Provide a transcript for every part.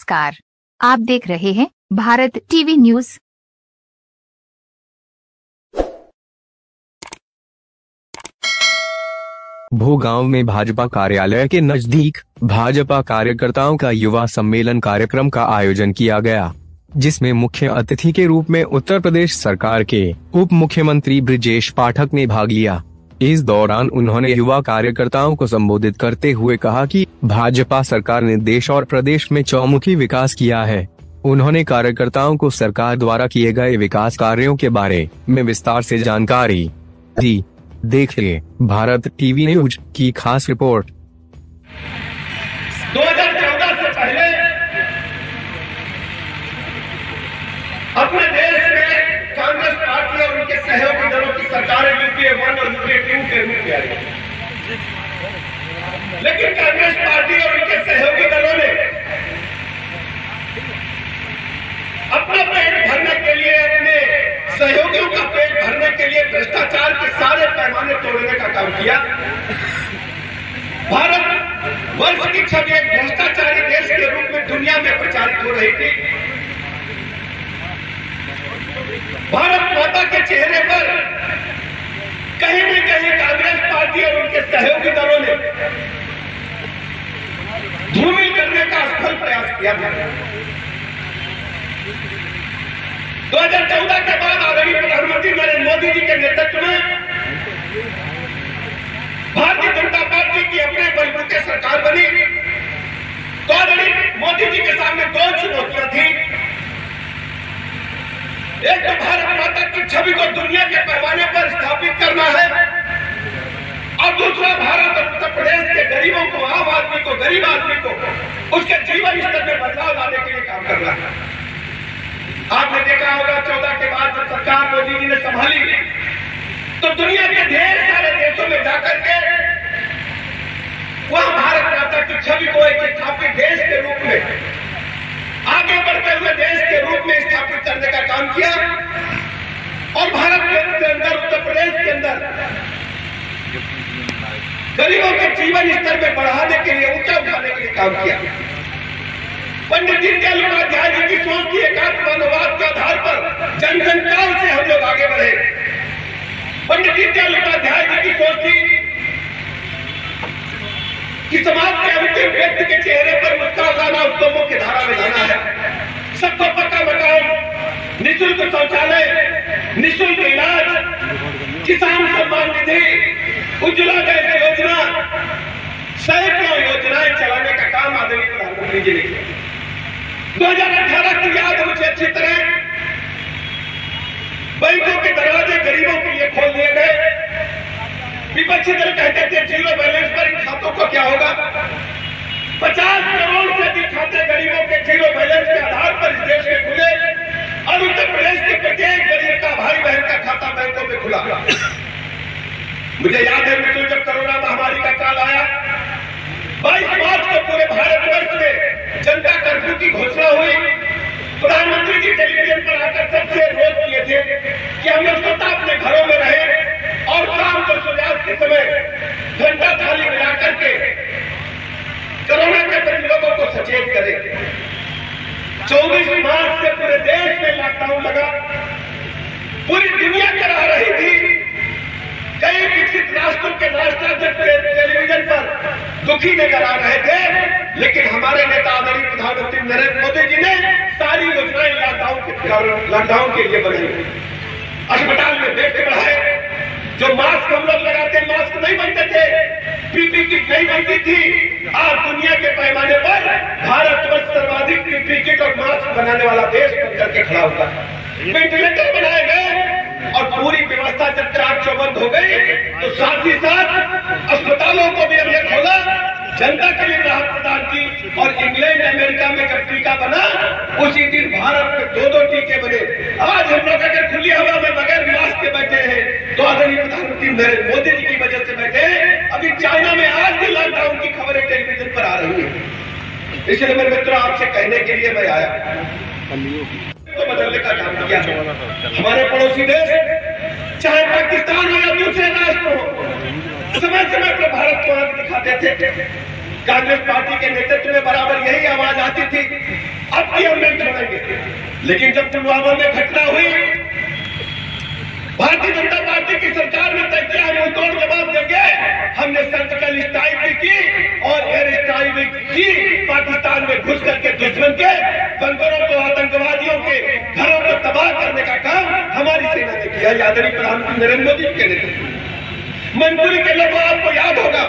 नमस्कार, आप देख रहे हैं भारत टीवी न्यूज। भोगांव में भाजपा कार्यालय के नजदीक भाजपा कार्यकर्ताओं का युवा सम्मेलन कार्यक्रम का आयोजन किया गया, जिसमें मुख्य अतिथि के रूप में उत्तर प्रदेश सरकार के उप मुख्यमंत्री ब्रजेश पाठक ने भाग लिया। इस दौरान उन्होंने युवा कार्यकर्ताओं को संबोधित करते हुए कहा कि भाजपा सरकार ने देश और प्रदेश में चौमुखी विकास किया है। उन्होंने कार्यकर्ताओं को सरकार द्वारा किए गए विकास कार्यों के बारे में विस्तार से जानकारी दी। देखिए भारत टीवी न्यूज की खास रिपोर्ट। 2014 से पहले अपने देश में कांग्रेस पार्टी और उनके सहयोगी दलों की सरकारें यूपीए 1 और यूपीए 2 के रूप में आई, लेकिन कांग्रेस पार्टी और उनके सहयोगी दलों ने अपना पेट भरने के लिए, अपने सहयोगियों का पेट भरने के लिए भ्रष्टाचार के सारे पैमाने तोड़ने का काम किया। भारत वर्ष की छवि एक भ्रष्टाचारी देश के रूप में दुनिया में प्रचारित हो रही थी। भारत माता के चेहरे पर कहीं न कहीं कांग्रेस पार्टी और उनके सहयोगी दलों ने धूमिल करने का असफल प्रयास किया था। 2014 के बाद आदरणीय प्रधानमंत्री नरेंद्र मोदी जी के नेतृत्व में भारतीय जनता पार्टी की अपने बलबूते सरकार बनी। तो आदरणीय मोदी जी के सामने दो चुनौतियां थी। एक तो भारत माता की छवि को दुनिया के पैमाने पर स्थापित करना है, और दूसरा भारत और उत्तर प्रदेश के गरीबों को, आम आदमी को, गरीब आदमी को उसके जीवन स्तर में बदलाव लाने के लिए काम करना है। आपने देखा होगा 14 के बाद जब सरकार मोदी जी ने संभाली तो दुनिया के ढेर सारे देशों में जाकर के वहां भारत माता की छवि को एक स्थापित देश के रूप में, आगे बढ़ते हुए देश के रूप में स्थापित करने का काम किया। और भारत के अंदर, उत्तर प्रदेश के अंदर गरीबों के जीवन स्तर में बढ़ाने के लिए, ऊंचा उठाने के लिए काम किया। पंडित दीनदयाल उपाध्याय जी की सोच की एकात्म मानववाद के आधार पर जन जन काल से हम लोग आगे बढ़े। पंडित दीनदयाल उपाध्याय जी की सोच थी कि समाज के अंतिम व्यक्ति के चेहरे पर मुस्कुराहट लाना, उसको मुख्य धारा में लाना है। सबको पक्का मकान, निःशुल्क शौचालय, निःशुल्क इलाज, किसान सम्मान निधि, उज्ज्वला गैस योजना, सैकड़ों योजनाएं चलाने का काम आदरणीय प्रधानमंत्री जी ने किया। 2018 की याद मुझे अच्छी तरह, बैंकों के दरवाजे गरीबों के लिए खोल दिए गए। विपक्षी दल कहते थे जीरो बैलेंस पर इन खातों को क्या होगा। 50 करोड़ से अधिक खाते गरीबों के जीरो बैलेंस के आधार पर इस देश में खुले, और उत्तर प्रदेश के प्रत्येक गरीब का, भाई बहन का खाता बैंकों में खुला। मुझे याद है मित्रों, जब कोरोना महामारी का काल आया, 22 मार्च को पूरे भारतवर्ष में जनता कर्फ्यू की घोषणा हुई। प्रधानमंत्री जी टेलीविजन पर आकर सबसे अनुरोध किए थे कि हम लोग स्वतः अपने घरों में रहे और शाम को सूर्यास्त के समय घंटा थाली मिलाकर के कोरोना के प्रति लोगों को सचेत करें। 24 मार्च से पूरे देश में लॉकडाउन लगा। पूरी दुनिया करा रही थी। कई विकसित राष्ट्रों के राष्ट्राध्यक्ष टेलीविजन पर दुखी नजर आ रहे थे, लेकिन हमारे नेता आदरणीय प्रधानमंत्री नरेंद्र मोदी जी ने सारी योजनाएं लॉकडाउन के लिए बनाई। अस्पताल में बेड बढ़ाए। जो मास्क हम लोग लगाते, मास्क नहीं बनते थे, पीपी किट नहीं बनती थी। आज दुनिया के पैमाने पर भारतवर्ष सर्वाधिक पीपी किट और मास्क बनाने वाला देश बनकर के खड़ा होता है। वेंटिलेटर बनाए गए और पूरी व्यवस्था जब चाक चौबंद हो गई तो साथ ही साथ अस्पतालों को भी हमने खोला, जनता के लिए राहत प्रदान की। और इंग्लैंड, अमेरिका में जब टीका बना, उसी दिन भारत में 2-2 टीके बने। आज हम लोग अगर खुली हवा में बगैर मास्क के बैठे हैं तो आदरणीय प्रधानमंत्री नरेंद्र मोदी जी की वजह से बैठे हैं। अभी चाइना में आज भी लॉकडाउन की खबरें टेलीविजन पर आ रही है। इसलिए मेरे मित्रों, आपसे कहने के लिए मैं आया तो बदलने का काम किया। हमारे पड़ोसी देश, चाहे पाकिस्तान हो या दूसरे राष्ट्र हो, समय समय पर भारत को आगे दिखाते थे। कांग्रेस पार्टी के नेतृत्व में बराबर यही आवाज आती थी, अब की हम नहीं छोड़ेंगे। लेकिन जब पुलवामा में घटना हुई, भारतीय जनता पार्टी की सरकार ने तय किया हम तोड़ जवाब देंगे। हमने सर्जिकल स्ट्राइक भी की और एयर स्ट्राइक भी की। पाकिस्तान में घुस करके दुश्मन के बंकरों को, आतंकवादियों के घरों को तबाह करने का काम हमारी सेना ने किया। आदरणीय प्रधानमंत्री नरेंद्र मोदी के नेतृत्व। मैनपुरी के लोगों, आपको याद होगा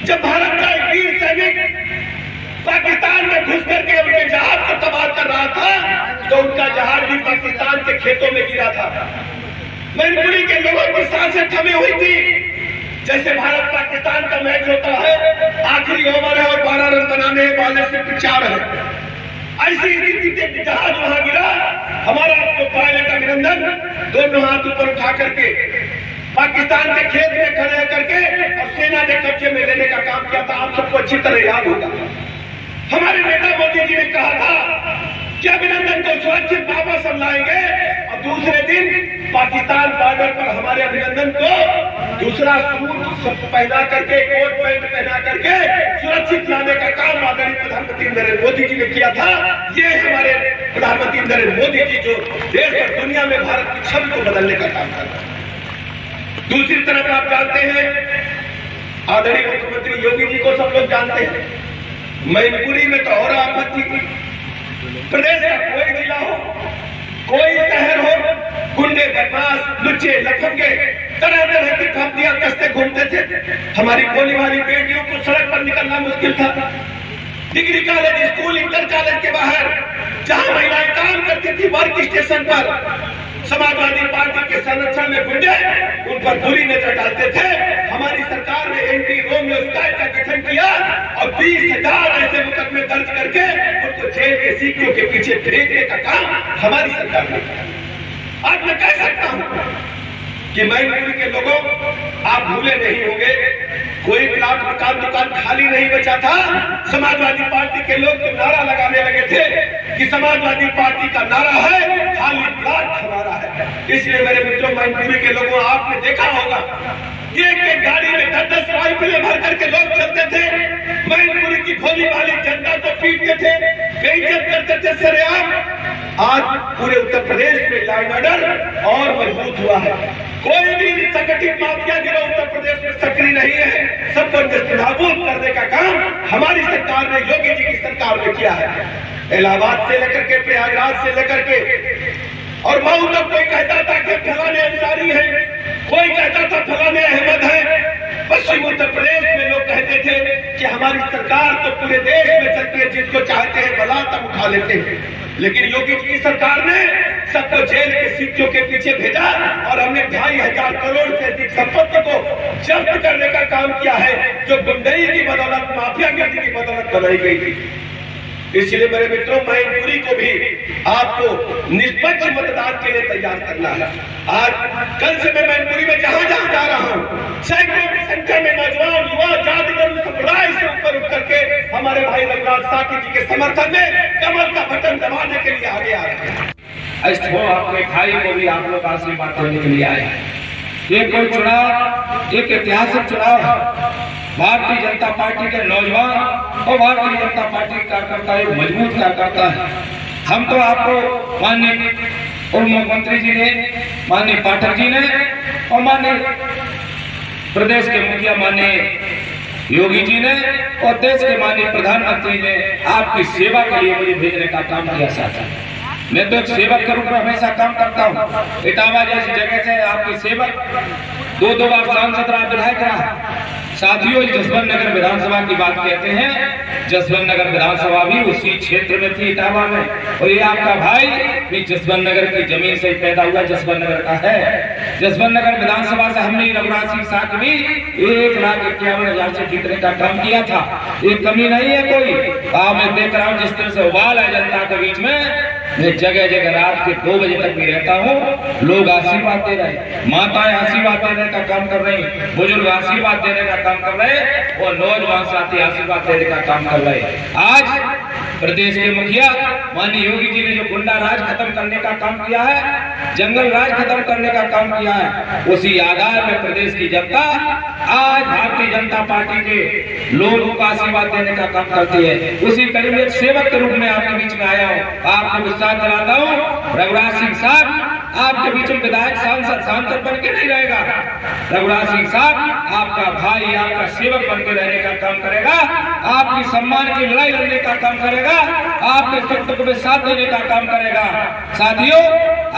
जब भारत का एक वीर सैनिक पाकिस्तान में घुस करके उनके जहाज को तबाह कर रहा था, तो उनका जहाज भी पाकिस्तान के खेतों में गिरा था। मैनपुरी के लोगों की सांसें थमी हुई थी। जैसे भारत पाकिस्तान का मैच होता है, आखिरी ओवर है और 12 रन बनाने वाले सिर्फ 4 है। ऐसी स्थिति के जहाज वहां गिरा। हमारा आपको पायलट अभिनंदन दोनों हाथ ऊपर उठा करके पाकिस्तान के खेत में खड़े करके और सेना ने कब्जे में लेने का काम किया था। आप सबको अच्छी तरह याद होगा। हमारे नेता मोदी जी ने कहा था कि अभिनंदन को सुरक्षित वापस हम लाएंगे, और दूसरे दिन पाकिस्तान बॉर्डर पर हमारे अभिनंदन को दूसरा सूट पहना करके, कोट पैंट पहना करके सुरक्षित लाने का काम आदरणीय प्रधानमंत्री नरेंद्र मोदी जी ने किया था। ये हमारे प्रधानमंत्री नरेंद्र मोदी जी जो देश और दुनिया में भारत की छवि को बदलने का काम कर रहे हैं। दूसरी तरफ आप जानते हैं, आदरणीय मुख्यमंत्री योगी जी को सब लोग जानते हैं। मैनपुरी में तो और आफत थी। प्रदेश का कोई जिला हो, कोई शहर हो, गुंडे, बदमाश, लुच्चे, लफंगे तरह तरह की धमकियां कसते घूमते थे। हमारी भोली भाली बेटियों को सड़क पर निकलना मुश्किल था। Degree college, school, inter college के बाहर जहां महिलाएं काम करती थी वर्क स्टेशन पर, समाजवादी पार्टी के संरक्षण में गुंडे उन पर बुरी नजर डालते थे। हमारी सरकार ने एंटी रोमियो स्क्वाड का गठन किया और 20,000 ऐसे मुकदमे दर्ज करके उनको जेल के सीखियों के पीछे भेजने का काम हमारी सरकार ने किया। आज मैं कह सकता हूं कि मैनपुरी के लोगों, आप भूले नहीं होंगे, कोई प्लाट, मकान, दुकान खाली नहीं बचा था। समाजवादी पार्टी के लोग तो नारा लगाने लगे थे कि समाजवादी पार्टी का नारा है खाली प्लाट हमारा है। इसलिए मेरे मित्रों, मैनपुरी के लोगों, आपने देखा होगा एक एक गाड़ी में 10-10 राइफलें भर करके लोग चलते थे। मैनपुरी की भोली भाली जनता को पीटते थे, बेइज्जत करते थे सरेआम। आज पूरे उत्तर प्रदेश में लॉ एंड ऑर्डर और मजबूत हुआ है। कोई भी संगठित माफिया गिरोह उत्तर प्रदेश में सक्रिय नहीं है। सबको नाबूद करने का काम हमारी सरकार ने, योगी जी की सरकार ने किया है। इलाहाबाद से लेकर के, प्रयागराज से लेकर के और मऊ तक कोई कहता था कि फलाने अंसारी है, कोई कहता था फलाने अहमद है। पश्चिम उत्तर प्रदेश में लोग कहते थे कि हमारी सरकार तो पूरे देश में चलती है, जिसको चाहते हैं बला तब उठा लेते हैं। लेकिन योगी जी की सरकार ने सबको जेल के सीखियों के पीछे भेजा और हमने 2,500 करोड़ से अधिक संपत्ति को जब्त करने का काम किया है, जो गुंडई की बदौलत, माफियागिरी की बदौलत बनाई गई थी। इसलिए मेरे मित्रों, मैनपुरी को भी आपको निष्पक्ष मतदान के लिए तैयार करना है। आज कल से मैं मैनपुरी में जहां जहां जा रहा हूं, सैकड़ों की संख्या में नौजवान, युवा, जातिगत समुदाय से ऊपर उठ करके हमारे भाई रघुराज साथी जी के समर्थन में कमल का बटन दबाने के लिए आगे आ रहे हैं। अपने भाई को भी आप लोग आशीर्वाद देने के लिए आए हैं। ये कोई चुनाव एक ऐतिहासिक चुनाव है। भारतीय जनता पार्टी के नौजवान और भारतीय जनता पार्टी के कार्यकर्ता एक मजबूत कार्यकर्ता है। हम तो आपको माननीय उप मुख्यमंत्री जी ने, माननीय पाठक जी ने और माननीय प्रदेश के मुखिया माननीय योगी जी ने और देश के माननीय प्रधानमंत्री ने आपकी सेवा के लिए मुझे भेजने का काम किया साथ। मैं तो एक सेवक के रूप में हमेशा काम करता हूँ। इटावा जैसी जगह से आपके सेवक 2 बार सांसद रहा, विधायक रहा। साथियों, जसवंत नगर विधानसभा की बात कहते हैं, जसवंत नगर विधानसभा भी उसी क्षेत्र में थी, इटावा में। और ये आपका भाई भी जसवंत नगर की जमीन से पैदा हुआ, जसवंत नगर का है। जसवंत नगर विधानसभा से हमने रघुराज सिंह साथ भी 1,51,000 से जीतने का काम किया था। ये कमी नहीं है कोई। मैं देख रहा हूँ जिस तरह से उबाल है जनता के बीच में। मैं जगह जगह रात के 2 बजे तक भी रहता हूँ। लोग आशीर्वाद दे रहे, माताएं आशीर्वाद देने का काम कर रही, बुजुर्ग आशीर्वाद देने का काम कर रहे और नौजवान साथी आशीर्वाद देने का काम कर रहे। आज प्रदेश के मुखिया माननीय योगी जी ने जो गुंडा राज खत्म करने का काम किया है, जंगल राज खत्म करने का काम किया है, उसी आधार में प्रदेश की जनता आज भारतीय जनता पार्टी के लोगों को आशीर्वाद देने का काम करती है। उसी कड़ी में सेवक के रूप में आपके बीच में आया हूँ। आपको विश्वास दिलाता हूँ, रघुराज सिंह साहब आपके बीच में विधायक सांसद बन के नहीं रहेगा। रघुराज सिंह साहब आपका भाई, आपका सेवक बन के रहने का काम करेगा, आपकी सम्मान की लड़ाई लड़ने का काम करेगा, आपके सुख दुख में साथ देने का काम करेगा। साथियों,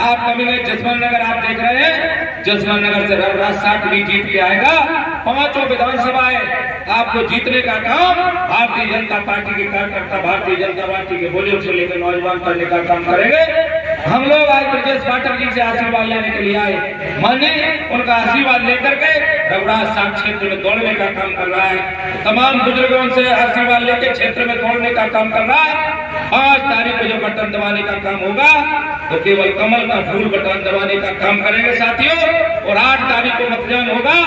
आप कभी नहीं, जसवंत नगर आप देख रहे हैं, जसवंत नगर से रघुराज साहब भी जीत के आएगा। 5 विधानसभाएं आपको जीतने का काम भारतीय जनता पार्टी के कार्यकर्ता, भारतीय जनता पार्टी के बुजुर्ग से लेकर नौजवान करने का काम करेंगे। हम लोग आज ब्रजेश पाठक जी से आशीर्वाद लेने के लिए आए। माने उनका आशीर्वाद लेकर के रघुराज साहब क्षेत्र में दौड़ने का काम कर रहा है। तमाम बुजुर्गों से आशीर्वाद लेकर क्षेत्र में दौड़ने का काम कर रहा है। 5 तारीख को जो बटन दबाने का काम होगा तो केवल कमल का फूल बटन दबाने का काम करेंगे साथियों। और 8 तारीख को मतदान होगा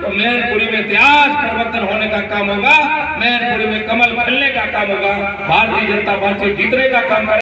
तो मैनपुरी में इतिहास परिवर्तन होने का काम होगा, मैनपुरी में कमल खिलने का काम होगा, भारतीय जनता पार्टी जीतने का काम करेगा।